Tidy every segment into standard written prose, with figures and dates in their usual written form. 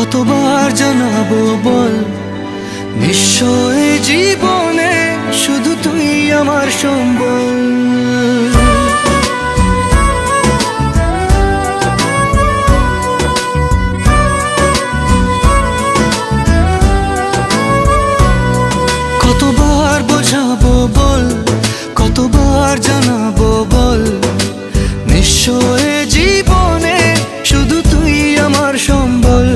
কতবার জানাবো বল, নিশ্চয় জীবনে শুধু তুই আমার সম্বল। কতবার বোঝাবো বল, কতবার জানাবো বল, নিশ্চয় জীবনে শুধু তুই আমার সম্বল।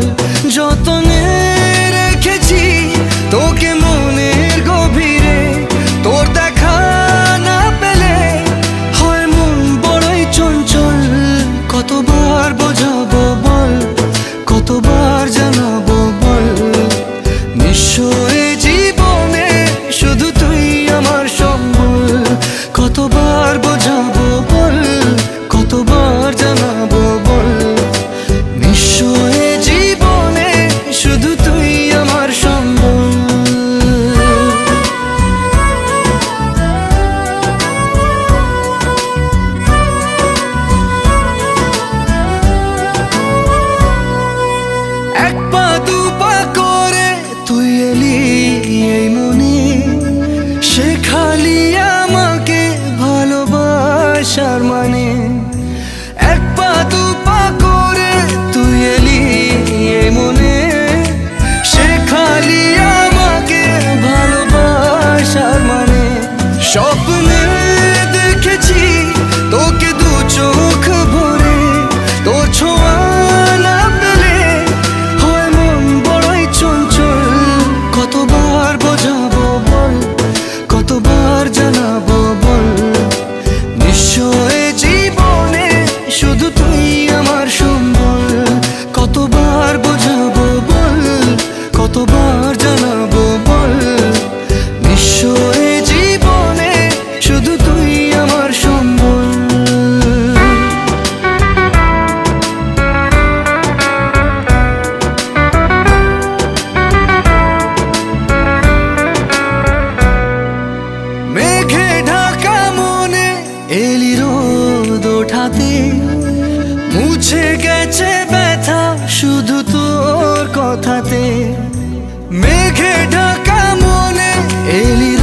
যতনে রেখেছি তোকে মনের গভীরে, তোর দেখা না পেলে হয় মন বড়ই চঞ্চল। কতবার বোঝাবো বল, কতবার জানাবো বল, নিশ্চয় জীবনে শুধু তুই আমার সম্বল। কতবার বোঝাবো বল, কতবার জানাবো বল, নিশ্চয় জীবনে শুধু তুই আমার সম্বল। এক পা দু পা করে তুই এলি এই মনে, শেখালি আমাকে ভালোবাসার মানে। এক পা দু পা করে তুই এলি এই মনে, শেখালি আমাকে ভালোবাসার মানে। স্বপ্নে দেখেছি তোকে দু চোখ ভরে, তোর ছোঁয়া না পেলে হয় মন বড়ই চঞ্চল। কতবার বোঝাবো বল, কতবার জানাবো বল, নিশ্চয় জীবনে শুধু তুই আমার সম্বল। কতবার বোঝাবো বল, কতবার জানাবো বল, নিশ্চয় জীবনে শুধু তুই আমার সম্বল। মেঘে ঢাকা মনে এলি রোদ ওঠাতে, মুছে গেছে ব্যথা শুধু তোর কথাতে। মেঘে ঢাকা মনে এলি